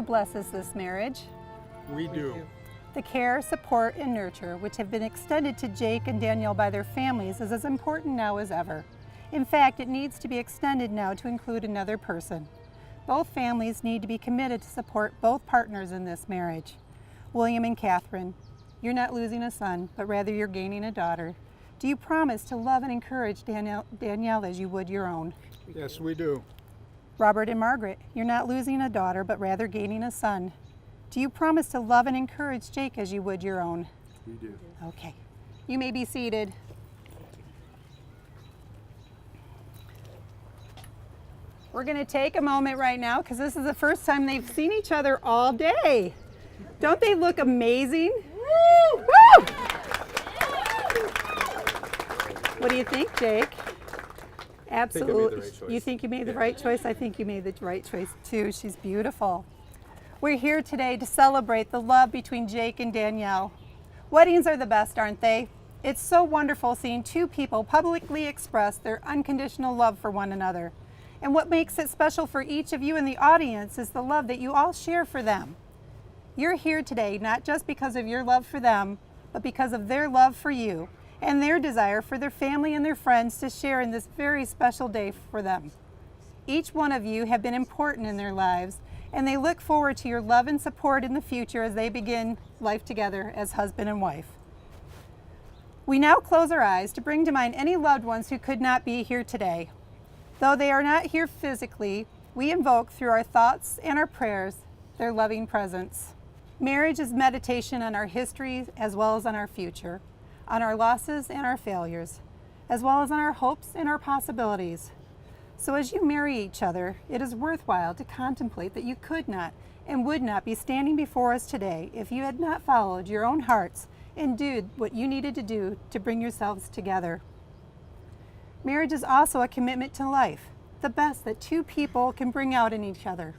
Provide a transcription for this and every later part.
Blesses this marriage. We do. The care, support, and nurture which have been extended to Jake and Danielle by their families is as important now as ever. In fact, it needs to be extended now to include another person. Both families need to be committed to support both partners in this marriage. William and Catherine, you're not losing a son, but rather you're gaining a daughter. Do you promise to love and encourage Danielle as you would your own? Yes, we do. Robert and Margaret, you're not losing a daughter, but rather gaining a son. Do you promise to love and encourage Jake as you would your own? We do. Okay. You may be seated. We're going to take a moment right now because this is the first time they've seen each other all day. Don't they look amazing? Woo! Woo! What do you think, Jake? Absolutely. You think you made the right choice? I think you made the right choice too. She's beautiful. We're here today to celebrate the love between Jake and Danielle. Weddings are the best, aren't they? It's so wonderful seeing two people publicly express their unconditional love for one another. And what makes it special for each of you in the audience is the love that you all share for them. You're here today not just because of your love for them, but because of their love for you and their desire for their family and their friends to share in this very special day for them. Each one of you have been important in their lives, and they look forward to your love and support in the future as they begin life together as husband and wife. We now close our eyes to bring to mind any loved ones who could not be here today. Though they are not here physically, we invoke through our thoughts and our prayers their loving presence. Marriage is meditation on our history as well as on our future, on our losses and our failures, as well as on our hopes and our possibilities. So as you marry each other, it is worthwhile to contemplate that you could not and would not be standing before us today if you had not followed your own hearts and did what you needed to do to bring yourselves together. Marriage is also a commitment to life, the best that two people can bring out in each other.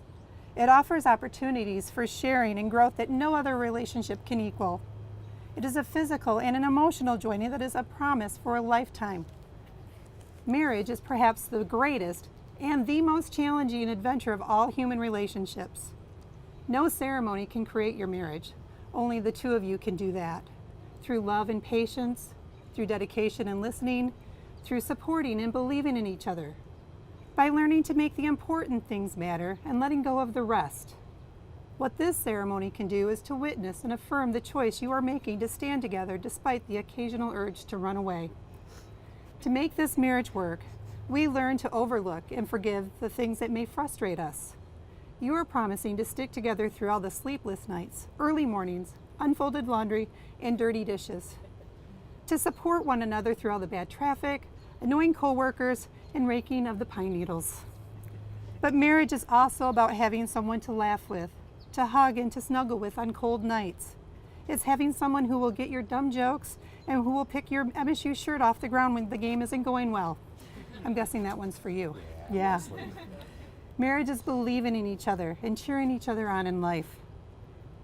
It offers opportunities for sharing and growth that no other relationship can equal. It is a physical and an emotional journey that is a promise for a lifetime. Marriage is perhaps the greatest and the most challenging adventure of all human relationships. No ceremony can create your marriage. Only the two of you can do that. Through love and patience, through dedication and listening, through supporting and believing in each other, by learning to make the important things matter and letting go of the rest. What this ceremony can do is to witness and affirm the choice you are making to stand together despite the occasional urge to run away. To make this marriage work, we learn to overlook and forgive the things that may frustrate us. You are promising to stick together through all the sleepless nights, early mornings, unfolded laundry, and dirty dishes. To support one another through all the bad traffic, annoying coworkers, and raking of the pine needles. But marriage is also about having someone to laugh with, to hug and to snuggle with on cold nights. It's having someone who will get your dumb jokes and who will pick your MSU shirt off the ground when the game isn't going well. I'm guessing that one's for you. Yeah. Marriage is believing in each other and cheering each other on in life.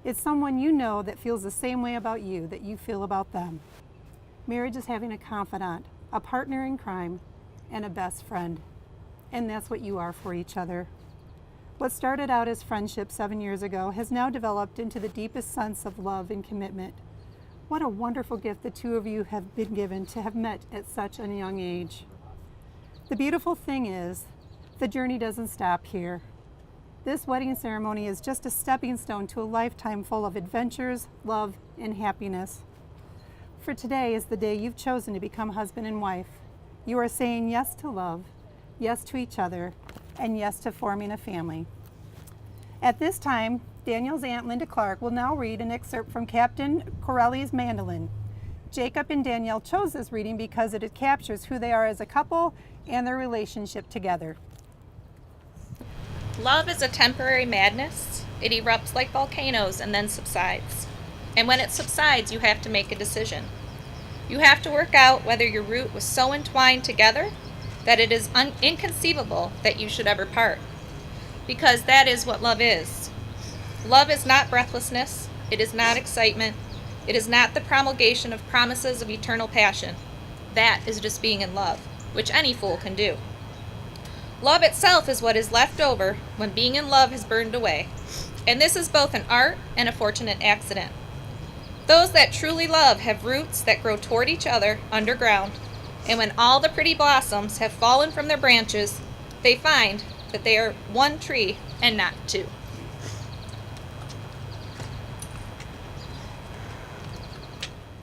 It's someone you know that feels the same way about you that you feel about them. Marriage is having a confidant, a partner in crime, and a best friend. And that's what you are for each other. What started out as friendship 7 years ago has now developed into the deepest sense of love and commitment. What a wonderful gift the two of you have been given to have met at such a young age. The beautiful thing is, the journey doesn't stop here. This wedding ceremony is just a stepping stone to a lifetime full of adventures, love, and happiness. For today is the day you've chosen to become husband and wife. You are saying yes to love, yes to each other, and yes to forming a family. At this time, Danielle's Aunt Linda Clark will now read an excerpt from Captain Corelli's Mandolin. Jacob and Danielle chose this reading because it captures who they are as a couple and their relationship together. Love is a temporary madness. It erupts like volcanoes and then subsides. And when it subsides, you have to make a decision. You have to work out whether your root was so entwined together that it is inconceivable that you should ever part. Because that is what love is. Love is not breathlessness. It is not excitement. It is not the promulgation of promises of eternal passion. That is just being in love, which any fool can do. Love itself is what is left over when being in love has burned away. And this is both an art and a fortunate accident. Those that truly love have roots that grow toward each other underground, and when all the pretty blossoms have fallen from their branches, they find that they are one tree and not two.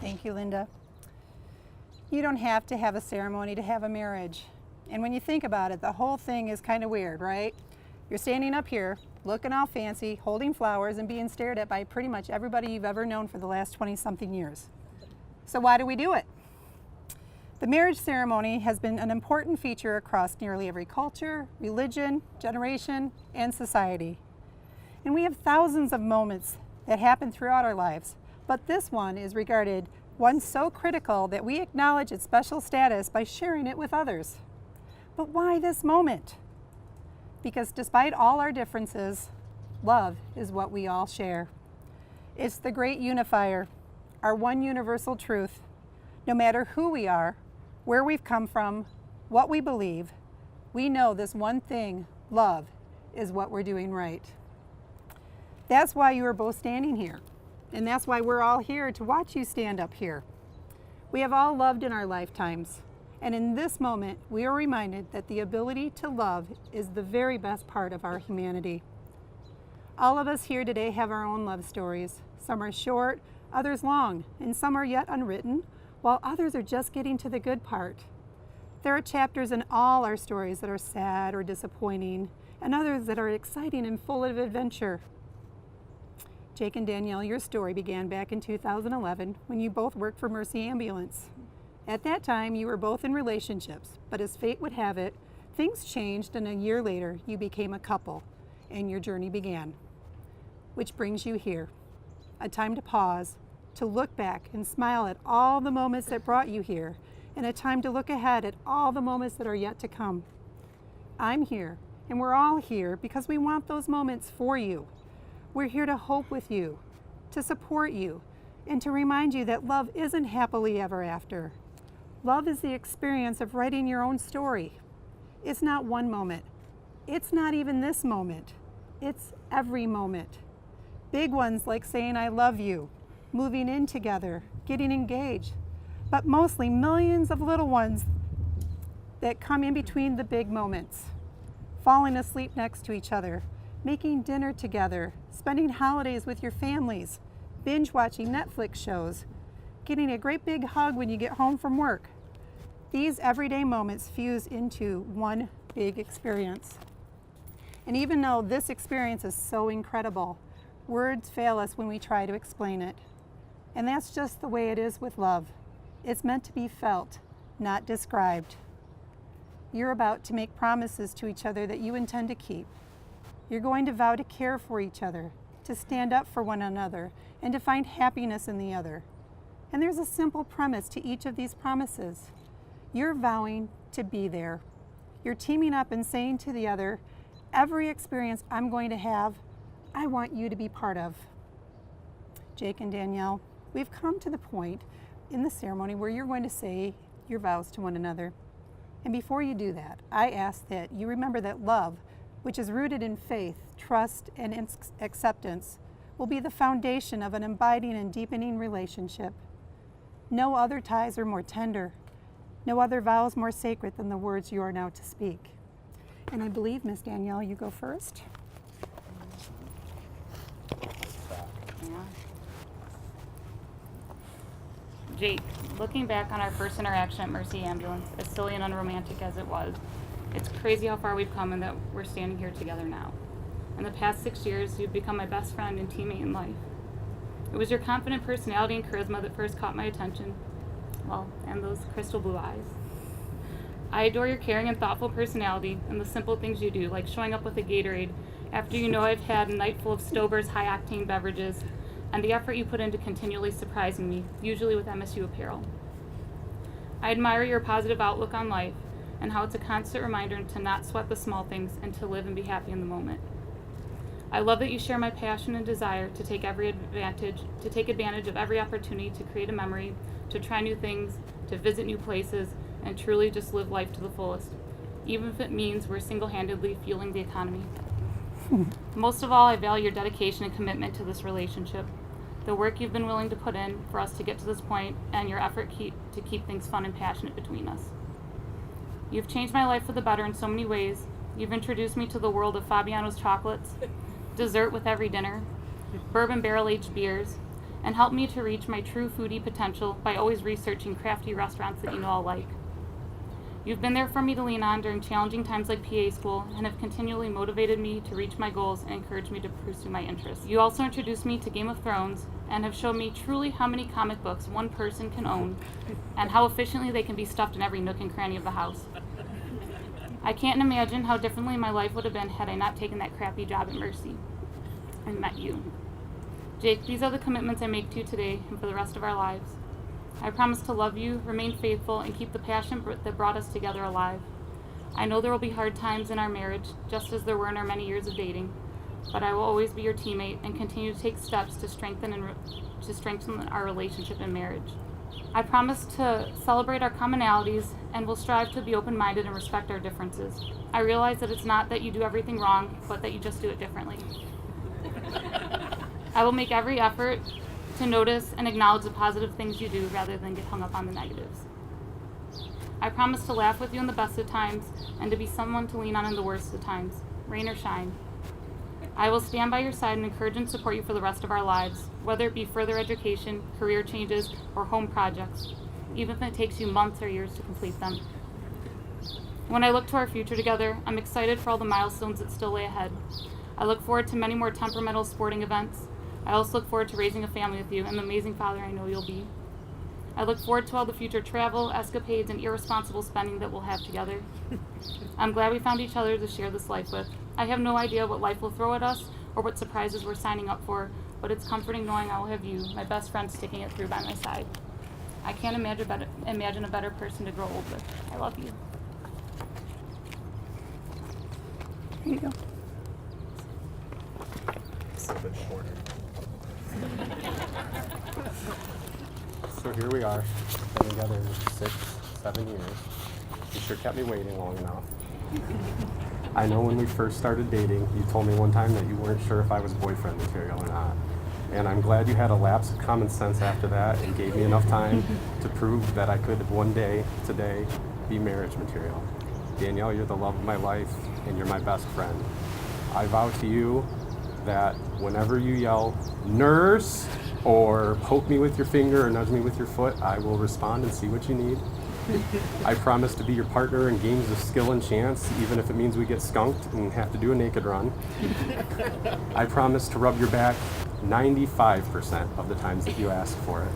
Thank you, Linda. You don't have to have a ceremony to have a marriage. And when you think about it, the whole thing is kind of weird, right? You're standing up here, looking all fancy, holding flowers, and being stared at by pretty much everybody you've ever known for the last 20-something years. So why do we do it? The marriage ceremony has been an important feature across nearly every culture, religion, generation, and society. And we have thousands of moments that happen throughout our lives, but this one is regarded one so critical that we acknowledge its special status by sharing it with others. But why this moment? Because despite all our differences, love is what we all share. It's the great unifier, our one universal truth. No matter who we are, where we've come from, what we believe, we know this one thing, love, is what we're doing right. That's why you are both standing here, and that's why we're all here to watch you stand up here. We have all loved in our lifetimes, and in this moment, we are reminded that the ability to love is the very best part of our humanity. All of us here today have our own love stories. Some are short, others long, and some are yet unwritten, while others are just getting to the good part. There are chapters in all our stories that are sad or disappointing, and others that are exciting and full of adventure. Jake and Danielle, your story began back in 2011 when you both worked for Mercy Ambulance. At that time, you were both in relationships, but as fate would have it, things changed, and a year later, you became a couple, and your journey began. Which brings you here, a time to pause, to look back and smile at all the moments that brought you here, and a time to look ahead at all the moments that are yet to come. I'm here, and we're all here because we want those moments for you. We're here to hope with you, to support you, and to remind you that love isn't happily ever after. Love is the experience of writing your own story. It's not one moment. It's not even this moment. It's every moment. Big ones like saying I love you, moving in together, getting engaged, but mostly millions of little ones that come in between the big moments. Falling asleep next to each other, making dinner together, spending holidays with your families, binge watching Netflix shows, getting a great big hug when you get home from work. These everyday moments fuse into one big experience. And even though this experience is so incredible, words fail us when we try to explain it. And that's just the way it is with love. It's meant to be felt, not described. You're about to make promises to each other that you intend to keep. You're going to vow to care for each other, to stand up for one another, and to find happiness in the other. And there's a simple premise to each of these promises. You're vowing to be there. You're teaming up and saying to the other, every experience I'm going to have, I want you to be part of. Jake and Danielle, we've come to the point in the ceremony where you're going to say your vows to one another. And before you do that, I ask that you remember that love, which is rooted in faith, trust, and acceptance, will be the foundation of an abiding and deepening relationship. No other ties are more tender. No other vows more sacred than the words you are now to speak. And I believe, Miss Danielle, you go first. Jake, looking back on our first interaction at Mercy Ambulance, as silly and unromantic as it was, it's crazy how far we've come and that we're standing here together now. In the past 6 years, you've become my best friend and teammate in life. It was your confident personality and charisma that first caught my attention. Well, and those crystal blue eyes. I adore your caring and thoughtful personality and the simple things you do, like showing up with a Gatorade after you know I've had a night full of Stober's high-octane beverages, and the effort you put into continually surprising me, usually with MSU apparel. I admire your positive outlook on life and how it's a constant reminder to not sweat the small things and to live and be happy in the moment. I love that you share my passion and desire to take advantage of every opportunity to create a memory, to try new things, to visit new places, and truly just live life to the fullest, even if it means we're single-handedly fueling the economy. Most of all, I value your dedication and commitment to this relationship, the work you've been willing to put in for us to get to this point, and your effort to keep things fun and passionate between us. You've changed my life for the better in so many ways. You've introduced me to the world of Fabiano's chocolates, dessert with every dinner, bourbon barrel-aged beers, and helped me to reach my true foodie potential by always researching crafty restaurants that you know I'll like. You've been there for me to lean on during challenging times like PA school and have continually motivated me to reach my goals and encouraged me to pursue my interests. You also introduced me to Game of Thrones and have shown me truly how many comic books one person can own and how efficiently they can be stuffed in every nook and cranny of the house. I can't imagine how differently my life would have been had I not taken that crappy job at Mercy and met you. Jake, these are the commitments I make to you today and for the rest of our lives. I promise to love you, remain faithful, and keep the passion that brought us together alive. I know there will be hard times in our marriage, just as there were in our many years of dating, but I will always be your teammate and continue to take steps to strengthen our relationship and marriage. I promise to celebrate our commonalities and will strive to be open-minded and respect our differences. I realize that it's not that you do everything wrong, but that you just do it differently. I will make every effort to notice and acknowledge the positive things you do rather than get hung up on the negatives. I promise to laugh with you in the best of times and to be someone to lean on in the worst of times, rain or shine. I will stand by your side and encourage and support you for the rest of our lives, whether it be further education, career changes, or home projects, even if it takes you months or years to complete them. When I look to our future together, I'm excited for all the milestones that still lay ahead. I look forward to many more temperamental sporting events. I also look forward to raising a family with you and the amazing father I know you'll be. I look forward to all the future travel, escapades, and irresponsible spending that we'll have together. I'm glad we found each other to share this life with. I have no idea what life will throw at us or what surprises we're signing up for, but it's comforting knowing I will have you, my best friend, sticking it through by my side. I can't imagine a better person to grow old with. I love you. Here you go. It's a bit shorter. So here we are, been together 6, 7 years. You sure kept me waiting long enough. I know when we first started dating, you told me one time that you weren't sure if I was boyfriend material or not. And I'm glad you had a lapse of common sense after that and gave me enough time to prove that I could one day, today, be marriage material. Danielle, you're the love of my life and you're my best friend. I vow to you that whenever you yell, nurse, or poke me with your finger or nudge me with your foot, I will respond and see what you need. I promise to be your partner in games of skill and chance, even if it means we get skunked and have to do a naked run. I promise to rub your back 95% of the times that you ask for it.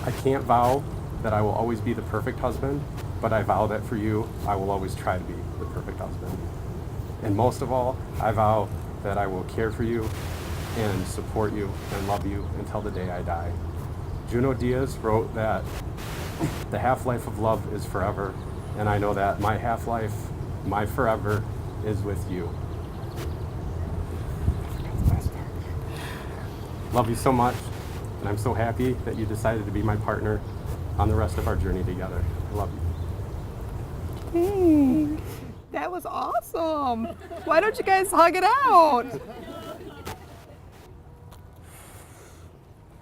I can't vow that I will always be the perfect husband, but I vow that for you, I will always try to be the perfect husband. And most of all, I vow that I will care for you and support you and love you until the day I die. Junot Diaz wrote that the half-life of love is forever, and I know that my half-life, my forever, is with you. Love you so much, and I'm so happy that you decided to be my partner on the rest of our journey together. I love you. Hey, that was awesome. Why don't you guys hug it out?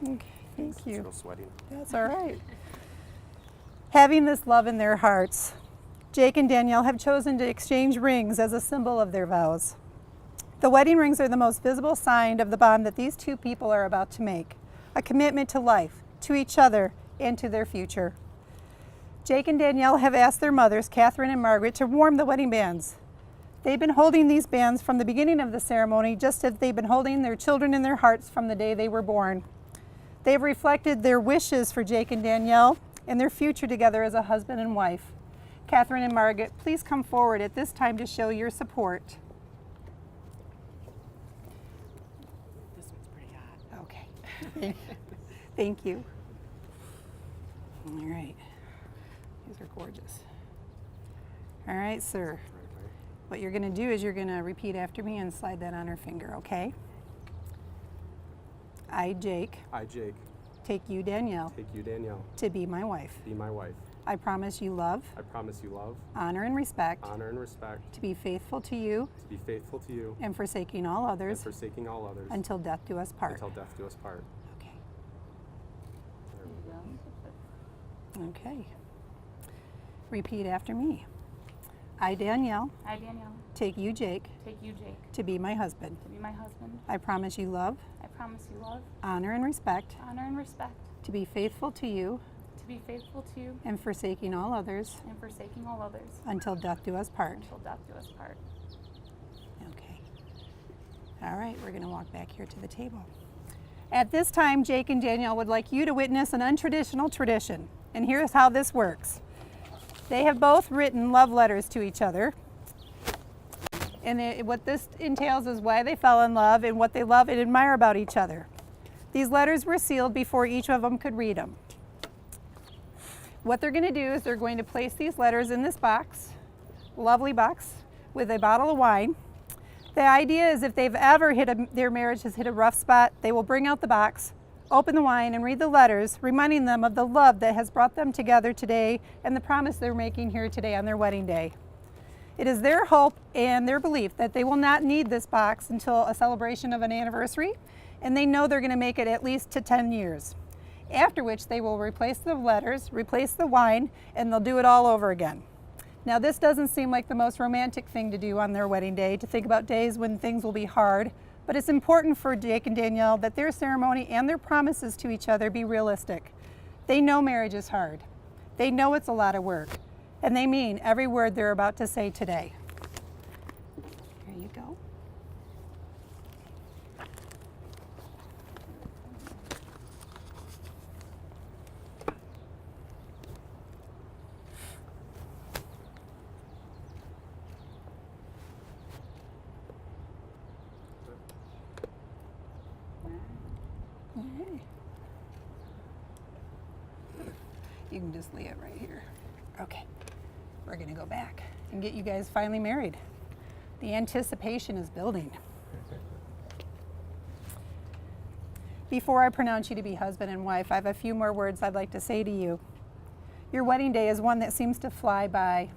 Okay, thank you. Still sweating. That's all right. Having this love in their hearts, Jake and Danielle have chosen to exchange rings as a symbol of their vows. The wedding rings are the most visible sign of the bond that these two people are about to make, a commitment to life, to each other, and to their future. Jake and Danielle have asked their mothers, Catherine and Margaret, to warm the wedding bands. They've been holding these bands from the beginning of the ceremony, just as they've been holding their children in their hearts from the day they were born. They've reflected their wishes for Jake and Danielle and their future together as a husband and wife. Catherine and Margaret, please come forward at this time to show your support. This one's pretty hot. Okay. Thank you. All right. These are gorgeous. All right, sir. What you're going to do is you're going to repeat after me and slide that on her finger, okay? I, Jake, I, Jake, take you, Danielle, take you, Danielle, to be my wife. be my wife. I promise you love, I promise you love, honor, and respect, honor, and respect, to be faithful to you to be faithful to you, and forsaking all and others forsaking all others, until death do us part. until death do us part. Okay. There we go. Okay. Repeat after me. I, Danielle, I, Danielle, take you, Jake, take you, Jake, to be my husband. to be my husband. I promise you love, I promise you love, honor, and respect, honor, and respect, to be faithful to you to be faithful to you and forsaking all others and forsaking all others until death do us part. until death do us part. Okay. All right, we're going to walk back here to the table. At this time, Jake and Danielle would like you to witness an untraditional tradition. And here's how this works. They have both written love letters to each other. And what this entails is why they fell in love and what they love and admire about each other. These letters were sealed before each of them could read them. What they're going to do is they're going to place these letters in this box, lovely box, with a bottle of wine. The idea is if they've ever their marriage has hit a rough spot, they will bring out the box, open the wine, and read the letters, reminding them of the love that has brought them together today and the promise they're making here today on their wedding day. It is their hope and their belief that they will not need this box until a celebration of an anniversary, and they know they're going to make it at least to 10 years. After which they will replace the letters, replace the wine, and they'll do it all over again. Now, this doesn't seem like the most romantic thing to do on their wedding day, to think about days when things will be hard, but it's important for Jake and Danielle that their ceremony and their promises to each other be realistic. They know marriage is hard. They know it's a lot of work, and they mean every word they're about to say today. Here you go. Okay. You can just lay it right here. Okay. We're going to go back and get you guys finally married. The anticipation is building. Before I pronounce you to be husband and wife, I have a few more words I'd like to say to you. Your wedding day is one that seems to fly by.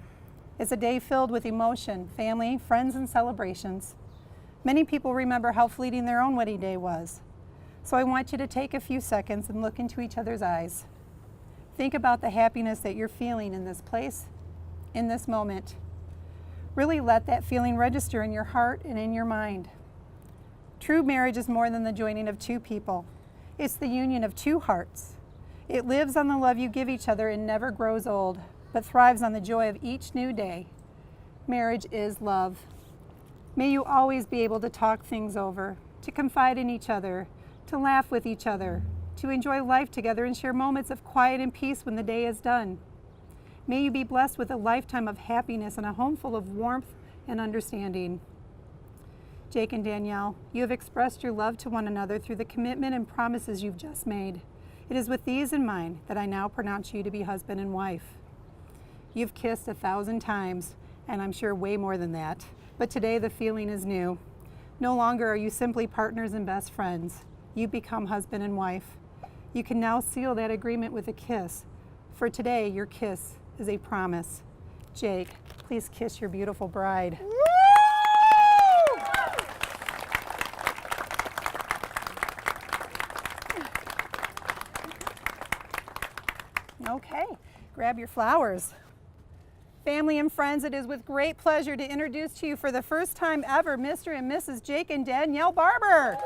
It's a day filled with emotion, family, friends, and celebrations. Many people remember how fleeting their own wedding day was. So I want you to take a few seconds and look into each other's eyes. Think about the happiness that you're feeling in this place, in this moment. Really let that feeling register in your heart and in your mind. True marriage is more than the joining of two people. It's the union of two hearts. It lives on the love you give each other and never grows old, but thrives on the joy of each new day. Marriage is love. May you always be able to talk things over, to confide in each other, to laugh with each other, to enjoy life together and share moments of quiet and peace when the day is done. May you be blessed with a lifetime of happiness and a home full of warmth and understanding. Jake and Danielle, you have expressed your love to one another through the commitment and promises you've just made. It is with these in mind that I now pronounce you to be husband and wife. You've kissed 1,000 times, and I'm sure way more than that, but today the feeling is new. No longer are you simply partners and best friends. You become husband and wife. You can now seal that agreement with a kiss. For today, your kiss is a promise. Jake, please kiss your beautiful bride. Okay, grab your flowers. Family and friends, it is with great pleasure to introduce to you for the first time ever Mr. and Mrs. Jake and Danielle Barber.